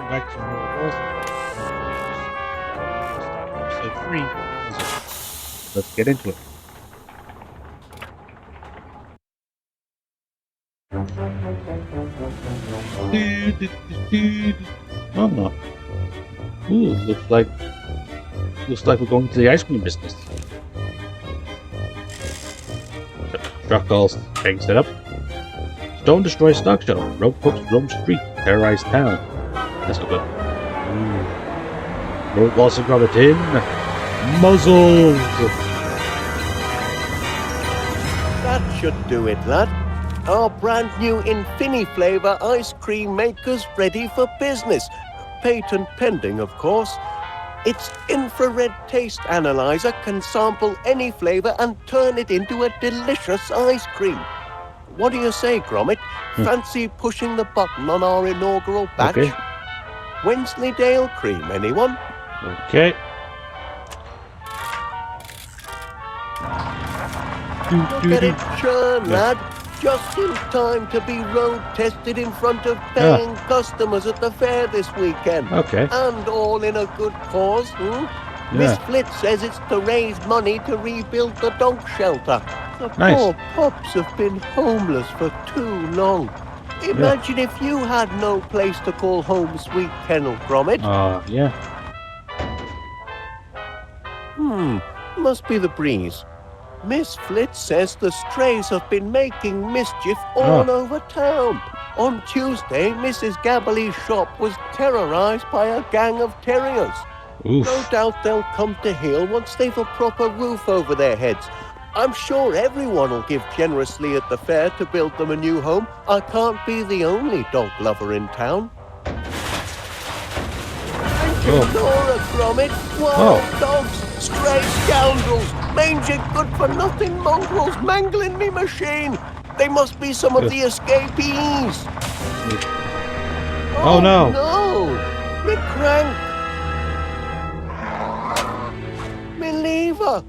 welcome back to another Wallace. Episode 3. Let's get into it. Oh no. Ooh, looks like we're going to the ice cream business. Truck calls, tank set up. Stone destroys stock shuttle. Rope hooks roam street. Terrorize town. That's not good. Wallace and Gromit in muzzles. That should do it, lad. Our brand new Infini flavour ice cream maker's ready for business. Patent pending, of course. Its infrared taste analyzer can sample any flavour and turn it into a delicious ice cream. What do you say, Gromit? Fancy pushing the button on our inaugural batch? Okay. Wensleydale cream, anyone? Okay. Look at it churn, lad. Just in time to be road tested in front of paying customers at the fair this weekend. Okay. And all in a good cause. Miss Flitz says it's to raise money to rebuild the dog shelter. The poor pups have been homeless for too long. Imagine if you had no place to call home, sweet kennel, Gromit. Yeah. Must be the breeze. Miss Flitz says the strays have been making mischief all over town. On Tuesday, Mrs. Gabberly's shop was terrorized by a gang of terriers. Oof. No doubt they'll come to heel once they've a proper roof over their heads. I'm sure everyone will give generously at the fair to build them a new home. I can't be the only dog lover in town. Thank you, Laura, Gromit. Wild dogs, stray scoundrels, mangy good-for-nothing mongrels mangling me machine. They must be some of the escapees. Oh no. No! Me crank. Me lever.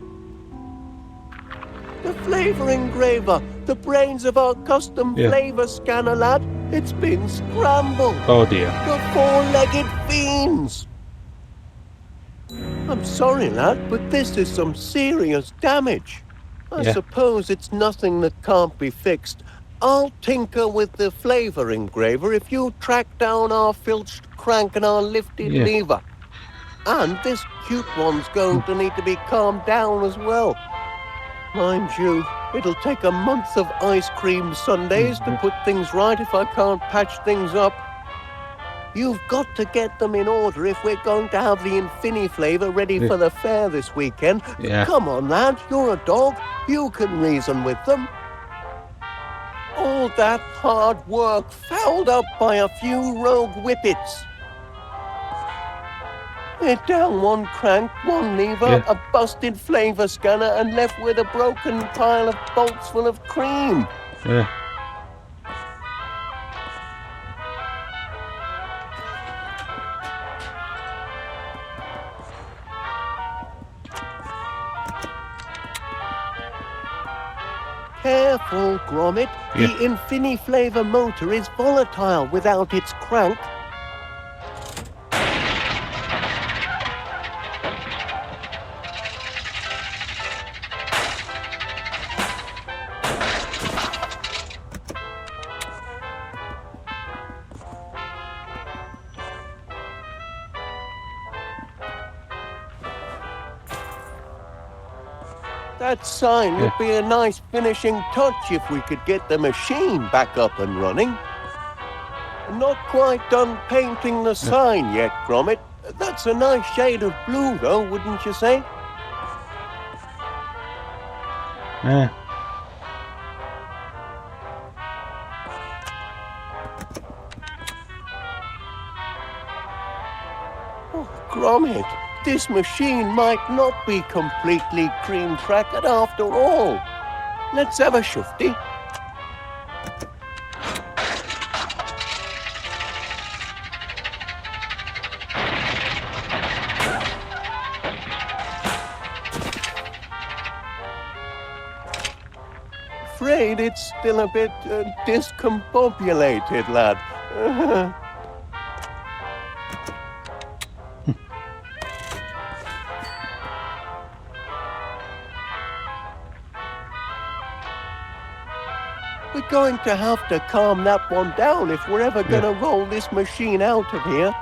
The flavour engraver, the brains of our custom flavour scanner, lad. It's been scrambled. Oh dear. The four-legged fiends. I'm sorry, lad, but this is some serious damage. I suppose it's nothing that can't be fixed. I'll tinker with the flavour engraver if you track down our filched crank and our lifted lever. And this cute one's going to need to be calmed down as well. Mind you, it'll take a month of ice cream sundaes to put things right if I can't patch things up. You've got to get them in order if we're going to have the Infini flavour ready for the fair this weekend. Come on, lad, you're a dog. You can reason with them. All that hard work fouled up by a few rogue whippets. They're down one crank, one lever, a busted flavour scanner, and left with a broken pile of bolts full of cream. Careful, Gromit. The Infini flavour motor is volatile without its crank. That sign would be a nice finishing touch if we could get the machine back up and running. Not quite done painting the sign yet, Gromit. That's a nice shade of blue, though, wouldn't you say? Oh, Gromit. This machine might not be completely cream-crackered after all. Let's have a shufty. Afraid it's still a bit discombobulated, lad. We're going to have to calm that one down if we're ever going to roll this machine out of here.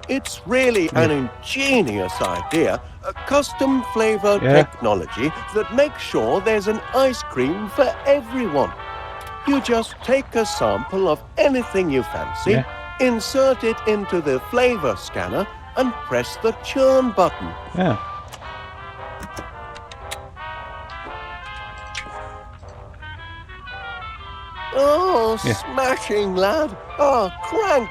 It's really an ingenious idea, a custom flavor technology that makes sure there's an ice cream for everyone. You just take a sample of anything you fancy, insert it into the flavor scanner, and press the churn button. Yeah. Oh, smashing, lad. Oh, crank.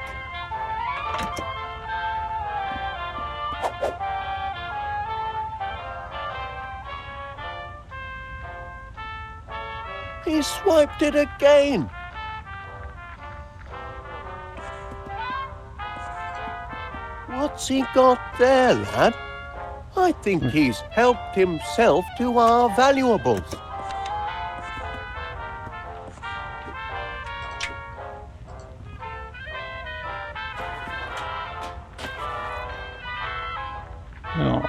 He swiped it again. What's he got there, lad? I think he's helped himself to our valuables. Oh.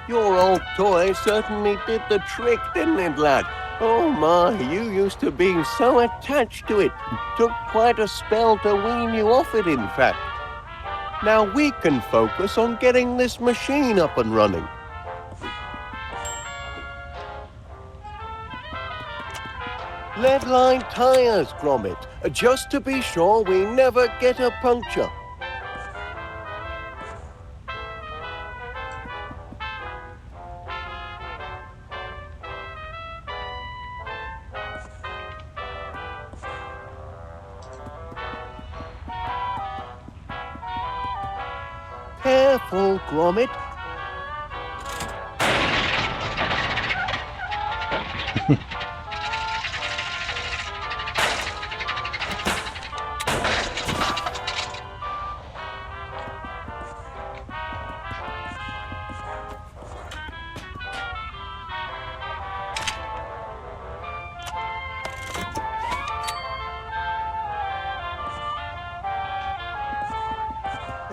Your old toy certainly did the trick, didn't it, lad? Oh my, you used to be so attached to it. Took quite a spell to wean you off it, in fact. Now we can focus on getting this machine up and running. Lead-lined tires, Gromit, just to be sure we never get a puncture. Careful, Gromit.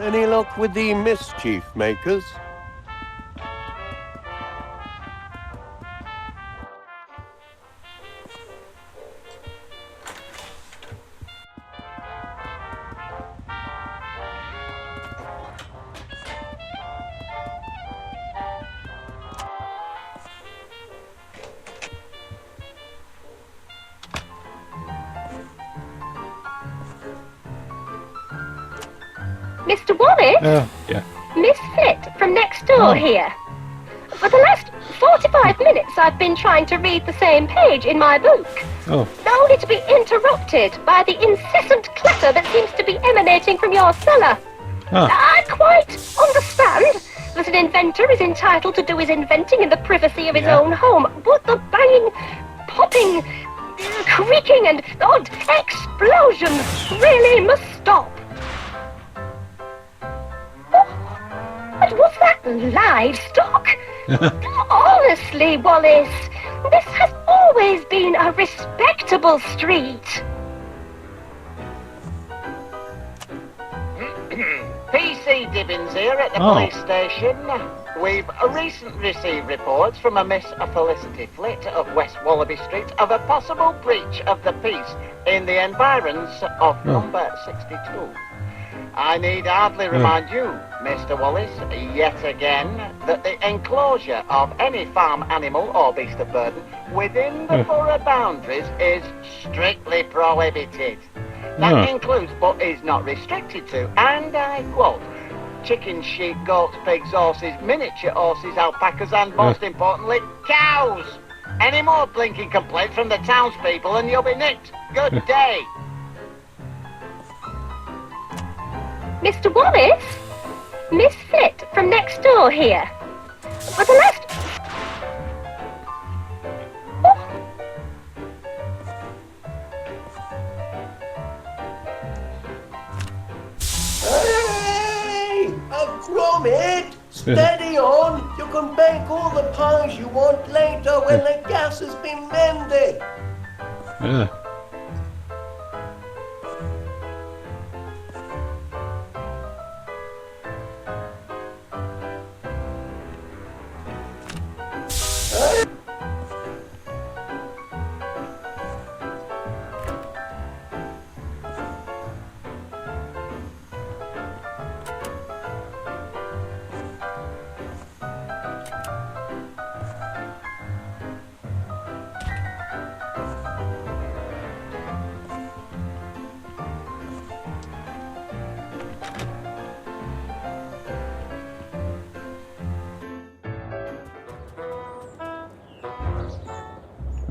Any luck with the Mischief makers? Mr. Wallace? Yeah. Misfit from next door here. For the last 45 minutes I've been trying to read the same page in my book. Oh. Only to be interrupted by the incessant clatter that seems to be emanating from your cellar. I quite understand that an inventor is entitled to do his inventing in the privacy of his own home, but the banging, popping, creaking and odd explosions really must stop. But was that livestock? Honestly, Wallace, this has always been a respectable street. PC Dibbins here at the police station. We've recently received reports from a Miss Felicity Flitt of West Wallaby Street of a possible breach of the peace in the environs of number 62. I need hardly remind you, Mr. Wallace, yet again, that the enclosure of any farm animal or beast of burden within the borough boundaries is strictly prohibited. That includes, but is not restricted to, and I quote, chickens, sheep, goats, pigs, horses, miniature horses, alpacas, and most importantly, cows. Any more blinking complaints from the townspeople and you'll be nicked. Good day. Mr. Wallace? Misfit from next door here. For the last... Gromit, steady on. You can bake all the pies you want later when the gas has been mended. Yeah.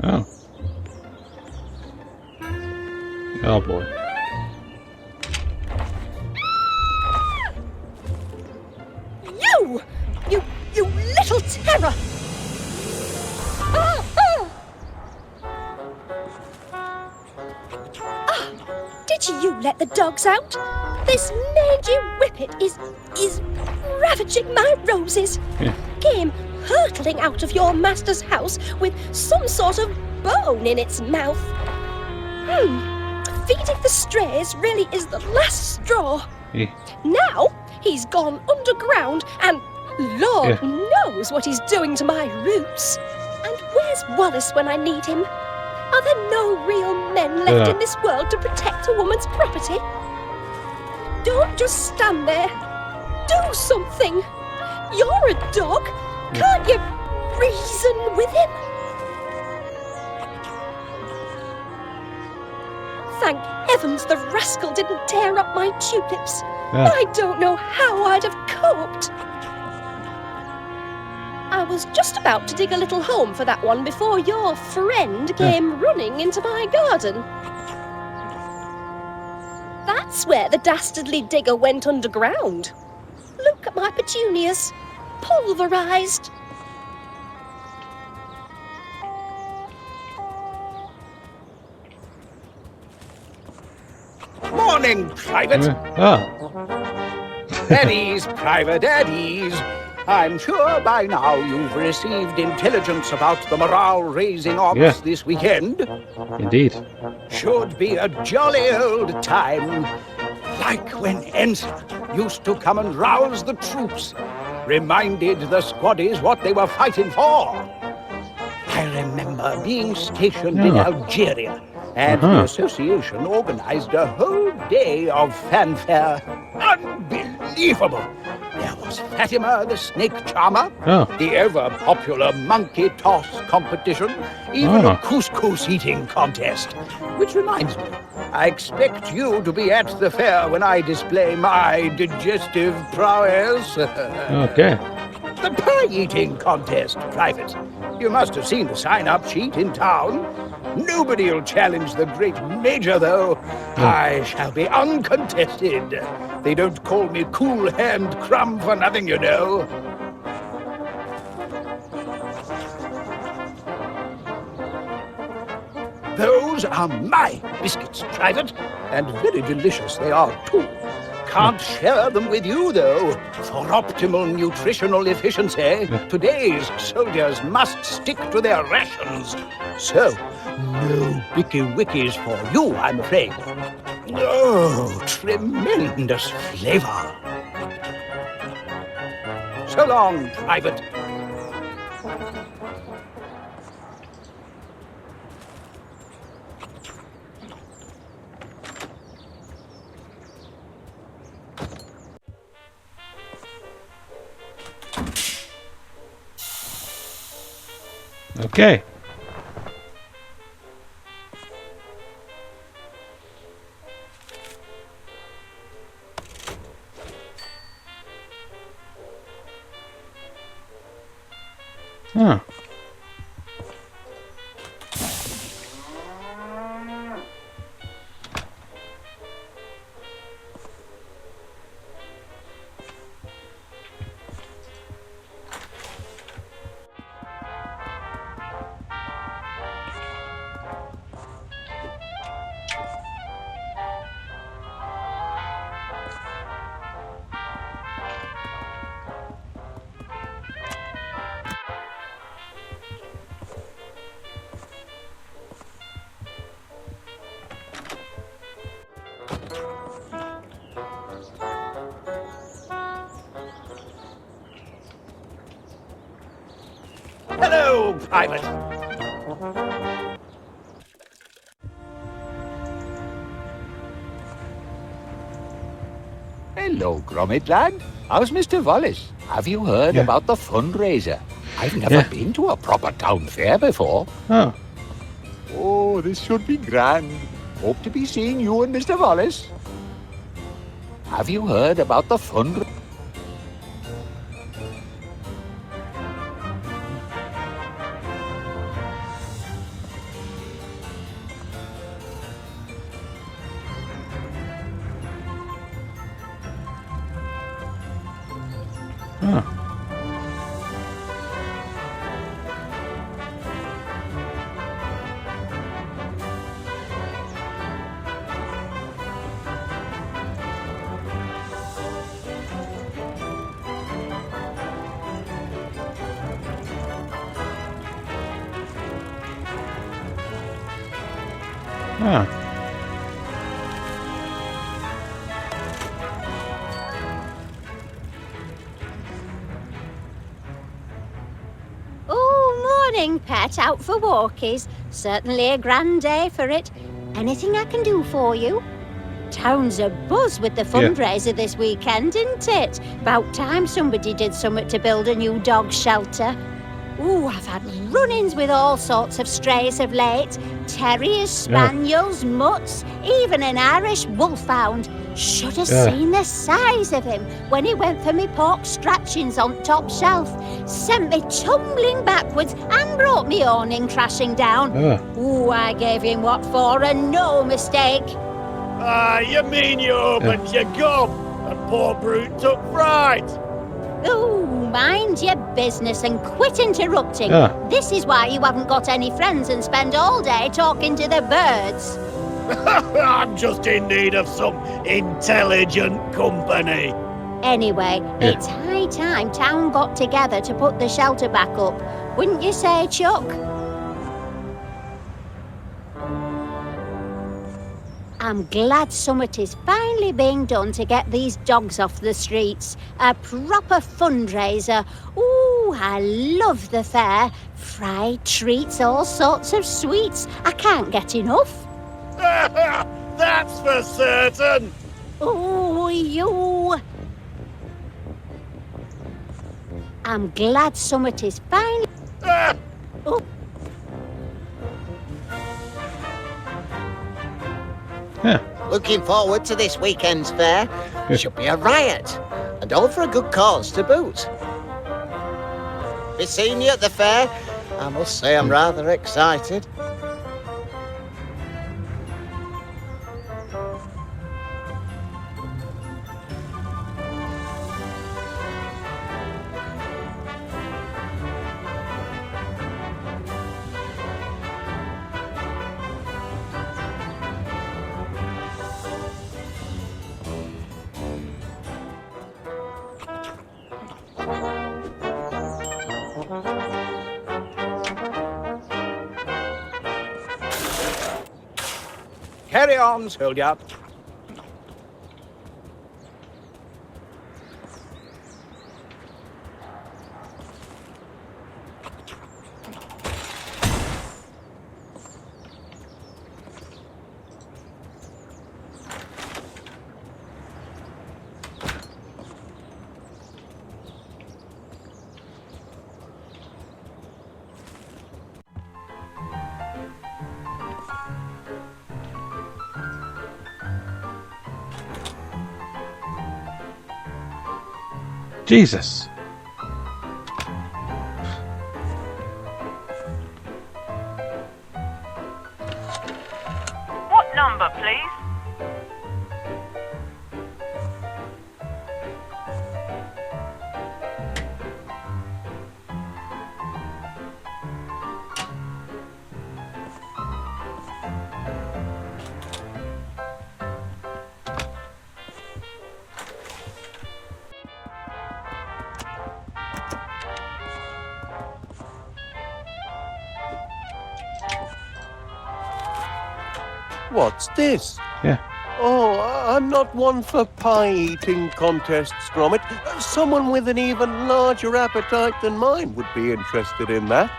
Oh. Oh boy. You little terror! Did you let the dogs out? This mangy whippet is ravaging my roses. Yeah. Came hurtling out of your master's house with some sort of bone in its mouth. Feeding the strays really is the last straw. Yeah. Now he's gone underground and Lord knows what he's doing to my roots. And where's Wallace when I need him? Are there no real men left in this world to protect a woman's property? Don't just stand there. Do something. You're a dog. Can't you reason with him? Thank heavens the rascal didn't tear up my tulips. I don't know how I'd have coped. I was just about to dig a little home for that one before your friend came running into my garden. That's where the dastardly digger went underground. Look at my petunias. Pulverized. Morning, Private. At ease, Private, at ease. I'm sure by now you've received intelligence about the morale-raising ops this weekend. Indeed. Should be a jolly old time. Like when Ensign used to come and rouse the troops. Reminded the squaddies what they were fighting for. I remember being stationed in Algeria, and the association organized a whole day of fanfare. Unbelievable! There was Fatima the snake charmer, the ever-popular monkey toss competition, even a couscous eating contest. Which reminds me, I expect you to be at the fair when I display my digestive prowess. Okay. The pie-eating contest, Private. You must have seen the sign-up sheet in town. Nobody'll challenge the great Major, though. I shall be uncontested. They don't call me Cool Hand Crumb for nothing, you know. Those are my biscuits, Private, and very delicious they are, too. Can't share them with you, though. For optimal nutritional efficiency, today's soldiers must stick to their rations. So, no Bicky Wickies for you, I'm afraid. Oh, tremendous flavor. So long, Private. Okay. Huh. Hello, Private. Hello, Gromit lad. How's Mr. Wallace? Have you heard about the fundraiser? I've never been to a proper town fair before. Oh. Oh, this should be grand. Hope to be seeing you and Mr. Wallace. Have you heard about the fundraiser? Oh. Ah. Oh, morning, pet. Out for walkies. Certainly a grand day for it. Anything I can do for you? Town's abuzz with the fundraiser this weekend, isn't it? About time somebody did something to build a new dog shelter. Ooh, I've had run-ins with all sorts of strays of late. Terriers, spaniels, mutts, even an Irish wolfhound. Should have seen the size of him when he went for me pork scratchings on top shelf. Sent me tumbling backwards and brought me awning crashing down. Ooh, I gave him what for, and no mistake. You mean you opened your gob and poor brute took fright? Oh, mind your business and quit interrupting. This is why you haven't got any friends and spend all day talking to the birds. I'm just in need of some intelligent company. Anyway, it's high time town got together to put the shelter back up. Wouldn't you say, Chuck? I'm glad summit is finally being done to get these dogs off the streets. A proper fundraiser. Ooh, I love the fair. Fried treats, all sorts of sweets. I can't get enough. That's for certain. Oh, you. I'm glad summit is finally... Oh. Looking forward to this weekend's fair. Should be a riot, and all for a good cause to boot. Be seeing you at the fair. I must say I'm rather excited. Carry on, soldier. Jesus. What number, please? What's this? Yeah. Oh, I'm not one for pie-eating contests, Gromit. Someone with an even larger appetite than mine would be interested in that.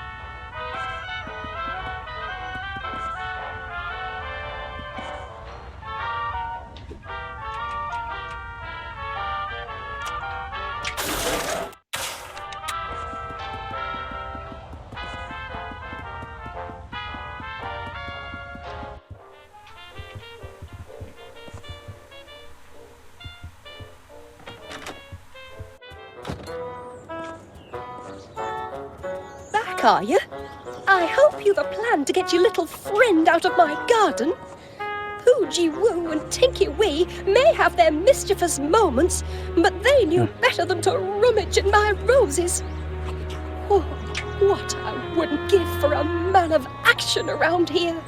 Back, are you? I hope you've a plan to get your little friend out of my garden. Poogie Woo and Tinky Wee may have their mischievous moments, but they knew better than to rummage in my roses. Oh, what I wouldn't give for a man of action around here.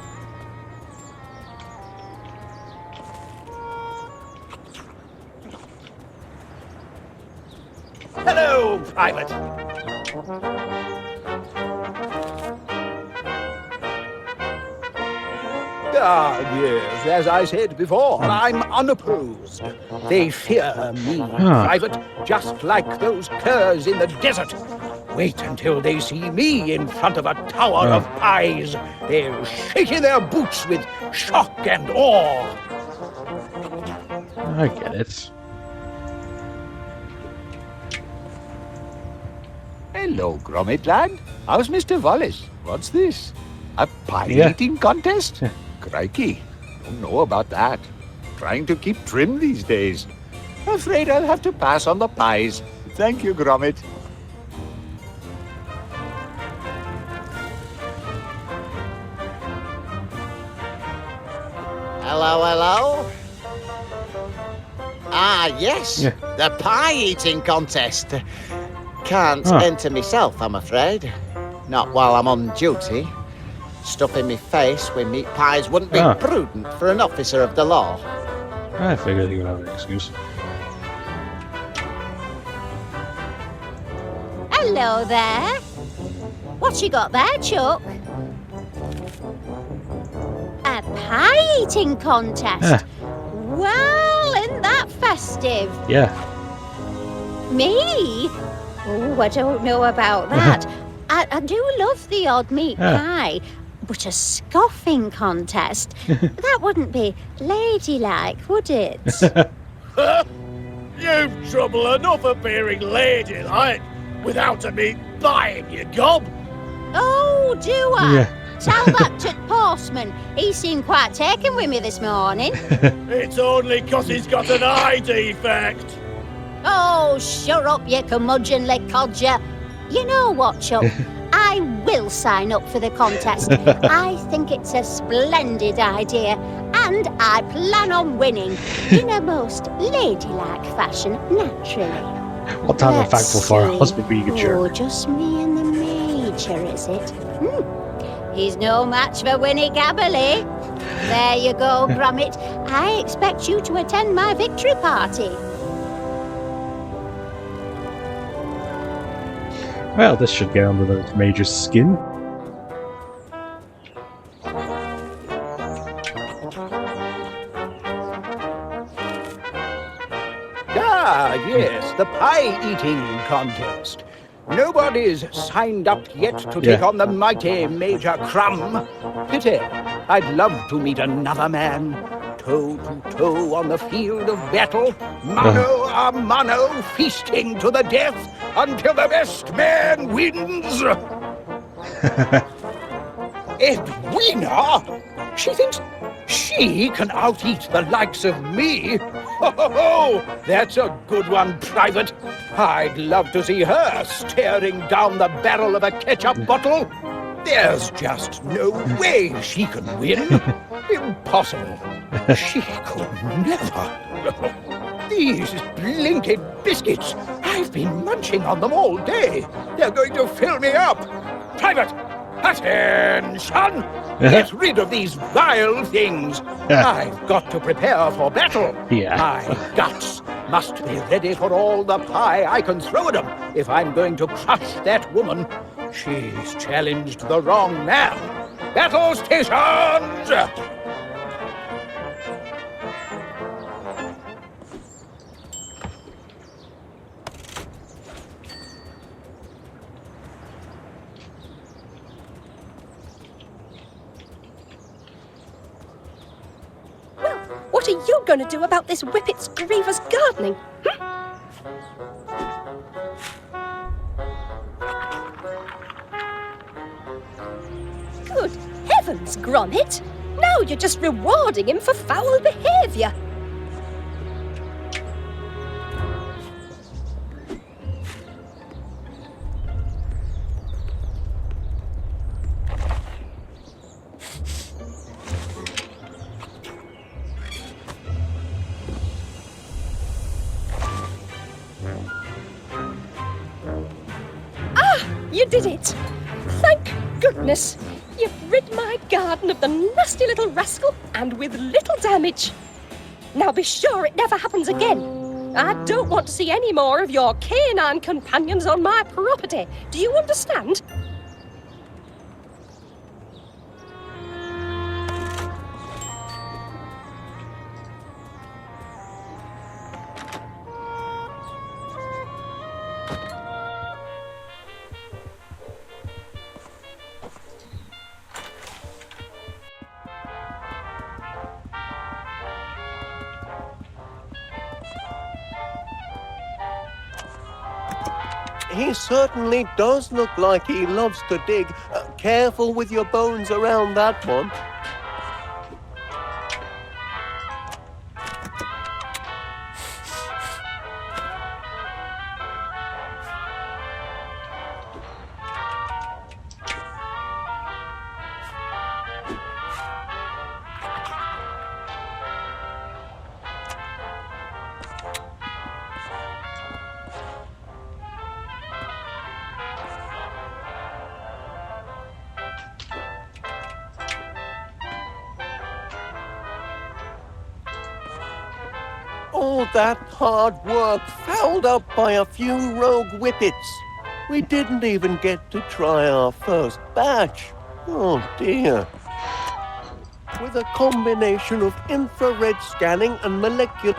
Hello, Private. Ah, yes, as I said before, I'm unopposed. They fear me, Private, just like those curs in the desert. Wait until they see me in front of a tower of pies. They'll shake in their boots with shock and awe. I get it. Hello, Gromit lad. How's Mr. Wallace? What's this? A pie-eating contest? Crikey, don't know about that. Trying to keep trim these days. Afraid I'll have to pass on the pies. Thank you, Gromit. Hello, hello. Ah, yes, the pie-eating contest. Can't enter myself, I'm afraid. Not while I'm on duty. Stuffing me face with meat pies wouldn't be prudent for an officer of the law. I figured he would have an excuse. Hello there. What you got there, Chuck? A pie-eating contest? Well, isn't that festive? Yeah. Me? Oh, I don't know about that. I do love the odd meat pie, but a scoffing contest, that wouldn't be ladylike, would it? You've trouble enough appearing ladylike without a meat pie in your gob. Oh, do I? Yeah. Tell that to Postman. He seemed quite taken with me this morning. It's only 'cause he's got an eye defect. Oh, shut up, you curmudgeonly codger. You know what, Chuck? I will sign up for the contest. I think it's a splendid idea, and I plan on winning in a most ladylike fashion, naturally. What time am I thankful for? A husband being a jerk. Oh, just me and the Major, is it? He's no match for Winnie Gabberly. There you go, Gromit. I expect you to attend my victory party. Well, this should get under the Major's skin. Ah, yes, the pie-eating contest. Nobody's signed up yet to take on the mighty Major Crumb. Pity. I'd love to meet another man. Toe to toe on the field of battle. Mano a mano, feasting to the death until the best man wins. Edwina? She thinks she can out-eat the likes of me? Oh, that's a good one, Private. I'd love to see her staring down the barrel of a ketchup bottle. There's just no way she can win. Impossible. She could never. These blinking biscuits, I've been munching on them all day. They're going to fill me up. Private, attention! Get rid of these vile things. I've got to prepare for battle. My guts must be ready for all the pie I can throw at them if I'm going to crush that woman. She's challenged the wrong man. Battle stations! are you going to do about this whippet's grievous gardening? Good heavens, Gromit! Now you're just rewarding him for foul behaviour. You did it! Thank goodness! You've rid my garden of the nasty little rascal, and with little damage. Now be sure it never happens again. I don't want to see any more of your canine companions on my property. Do you understand? He certainly does look like he loves to dig. Careful with your bones around that one. All that hard work fouled up by a few rogue whippets. We didn't even get to try our first batch. Oh dear. With a combination of infrared scanning and molecular...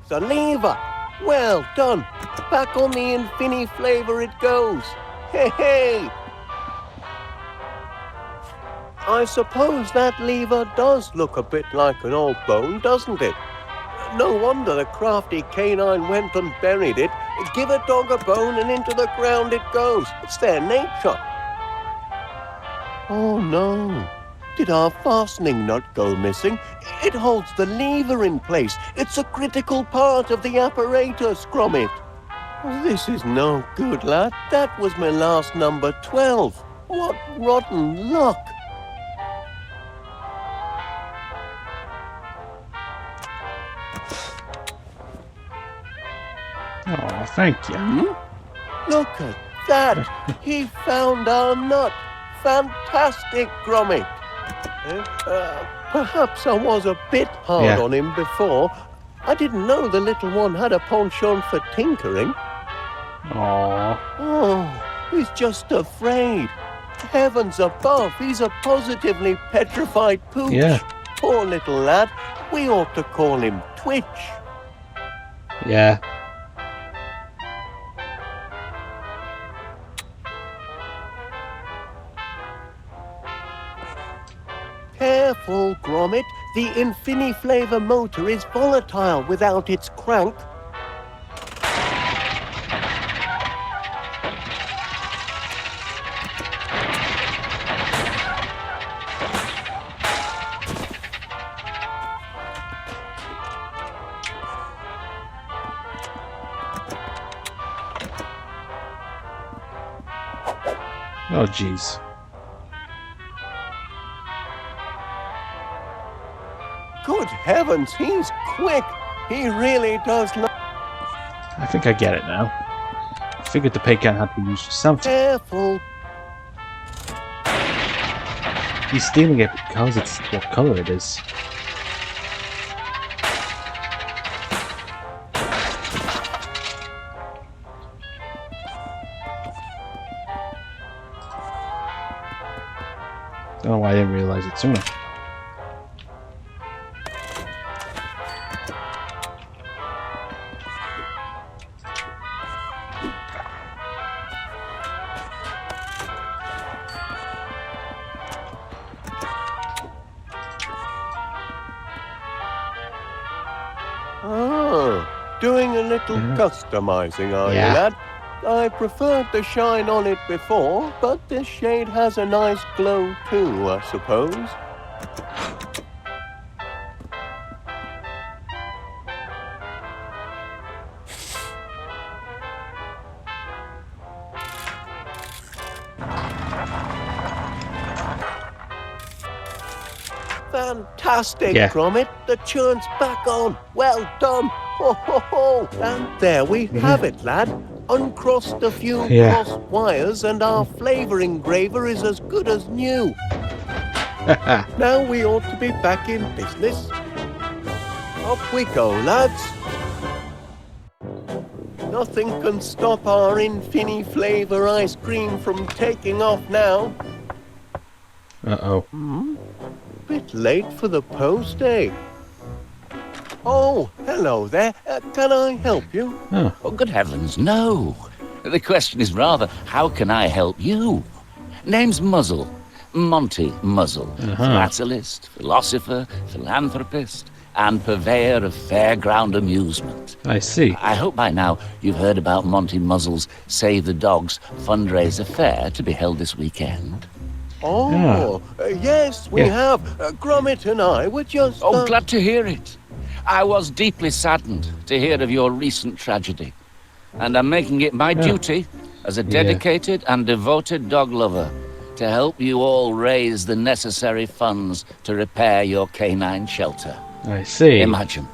The lever! Well done! Back on the Infini flavor it goes. Hey, hey! I suppose that lever does look a bit like an old bone, doesn't it? No wonder the crafty canine went and buried it. Give a dog a bone and into the ground it goes. It's their nature. Oh no. Did our fastening nut go missing? It holds the lever in place. It's a critical part of the apparatus, Gromit. This is no good, lad. That was my last number 12. What rotten luck. Oh, thank you. Look at that! He found our nut! Fantastic, Gromit! Perhaps I was a bit hard on him before. I didn't know the little one had a penchant for tinkering. Aww. Oh, he's just afraid. Heavens above, he's a positively petrified pooch. Yeah. Poor little lad. We ought to call him Twitch. Yeah. Careful, Gromit. The Infini flavor motor is volatile without its crank. Oh, jeez. Good heavens, he's quick. He really does not. I think I get it now. I figured the pecan had to be used for something. Careful. He's stealing it because it's what color it is. Don't know why I didn't realize it sooner. Ah, doing a little customizing, are you, lad? I preferred the shine on it before, but this shade has a nice glow too, I suppose. Fantastic, Gromit. The churn's back on. Well done. Ho, ho, ho. And there we have it, lad. Uncrossed a few crossed wires and our flavor engraver is as good as new. Now we ought to be back in business. Up we go, lads. Nothing can stop our Infini flavor ice cream from taking off now. Uh-oh. Bit late for the post, eh? Oh, hello there. Can I help you? Oh, good heavens, no. The question is rather, how can I help you? Name's Muzzle. Monty Muzzle. Philatelist, philosopher, philanthropist, and purveyor of fairground amusement. I see. I hope by now you've heard about Monty Muzzle's Save the Dogs fundraiser fair to be held this weekend. Oh, yes, we have. Gromit and I were just... Oh, glad to hear it. I was deeply saddened to hear of your recent tragedy, and I'm making it my duty as a dedicated and devoted dog lover to help you all raise the necessary funds to repair your canine shelter. I see. Imagine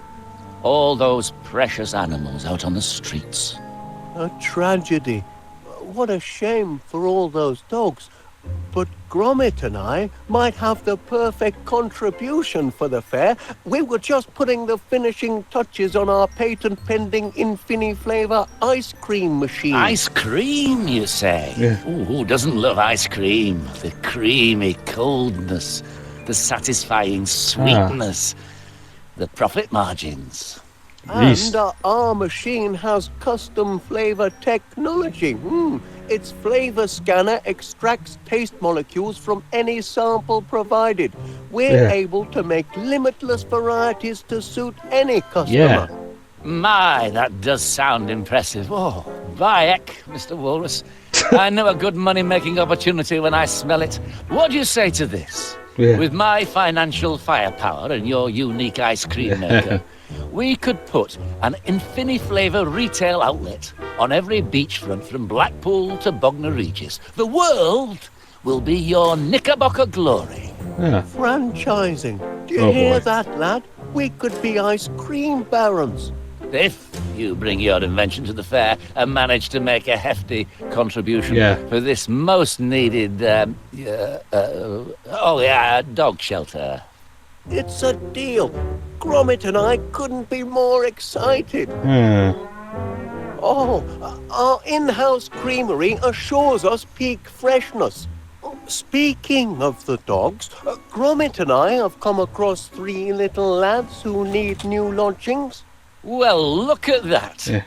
all those precious animals out on the streets. A tragedy. What a shame for all those dogs. But Gromit and I might have the perfect contribution for the fair. We were just putting the finishing touches on our patent-pending Infini flavor ice cream machine. Ice cream, you say? Ooh, who doesn't love ice cream? The creamy coldness, the satisfying sweetness, the profit margins. And our machine has custom flavor technology. Its flavor scanner extracts taste molecules from any sample provided. We're able to make limitless varieties to suit any customer. My, that does sound impressive. Oh, Bayek, Mr. Walrus. I know a good money-making opportunity when I smell it. What do you say to this? With my financial firepower and your unique ice cream maker, we could put an Infini flavor retail outlet on every beachfront from Blackpool to Bognor Regis. The world will be your Knickerbocker glory. Franchising. Do you hear that, lad? We could be ice cream barons. If you bring your invention to the fair and manage to make a hefty contribution for this most needed, dog shelter. It's a deal. Gromit and I couldn't be more excited. Oh, our in-house creamery assures us peak freshness. Speaking of the dogs, Gromit and I have come across 3 little lads who need new lodgings. Well, look at that.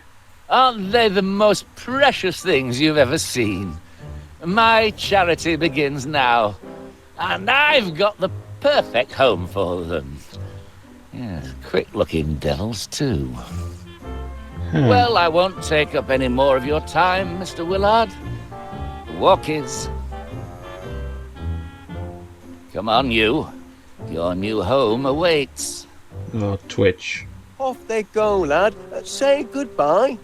Aren't they the most precious things you've ever seen? My charity begins now, and I've got the perfect home for them. Quick-looking devils, too. Well, I won't take up any more of your time, Mr. Willard. The walkies. Come on, you. Your new home awaits. Oh, Twitch. Off they go, lad. Say goodbye.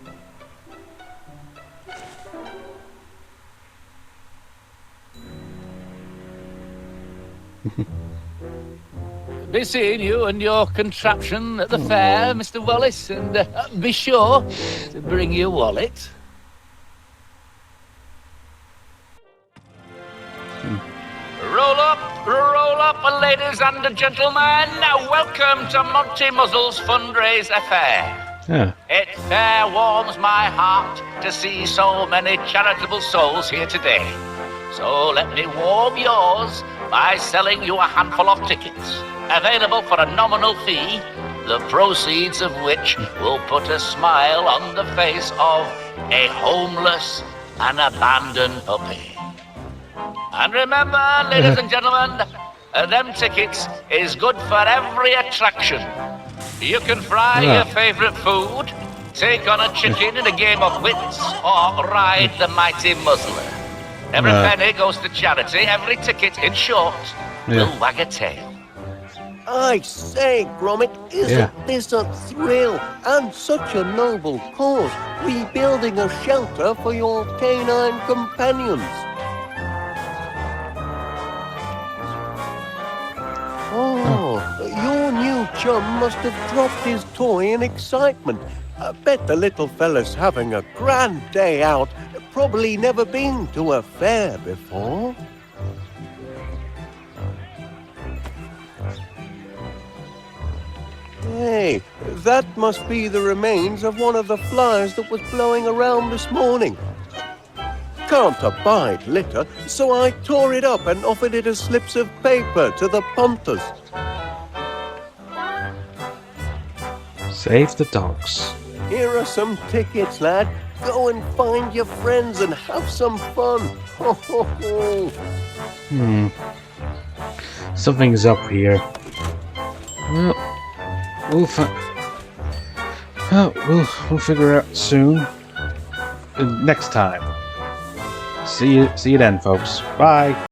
Be seeing you and your contraption at the fair, Mr. Wallace, and be sure to bring your wallet. Roll up, ladies and gentlemen. Welcome to Monty Muzzle's fundraise affair. It fair warms my heart to see so many charitable souls here today. So let me warm yours by selling you a handful of tickets, available for a nominal fee, the proceeds of which will put a smile on the face of a homeless and abandoned puppy. And remember, ladies and gentlemen, them tickets is good for every attraction. You can fry your favourite food, take on a chicken in a game of wits, or ride the mighty muzzler. Every penny goes to charity, every ticket, in short, will wag a tail. I say, Gromit, isn't this a thrill? And such a noble cause, rebuilding a shelter for your canine companions. Oh, your new chum must have dropped his toy in excitement. I bet the little fella's having a grand day out. Probably never been to a fair before. Hey, that must be the remains of one of the flies that was blowing around this morning. Can't abide litter, so I tore it up and offered it as slips of paper to the punters. Save the dogs. Here are some tickets, lad. Go and find your friends and have some fun. Ho, ho, ho. Something's up here. We'll figure it out soon. Next time. See you then, folks. Bye.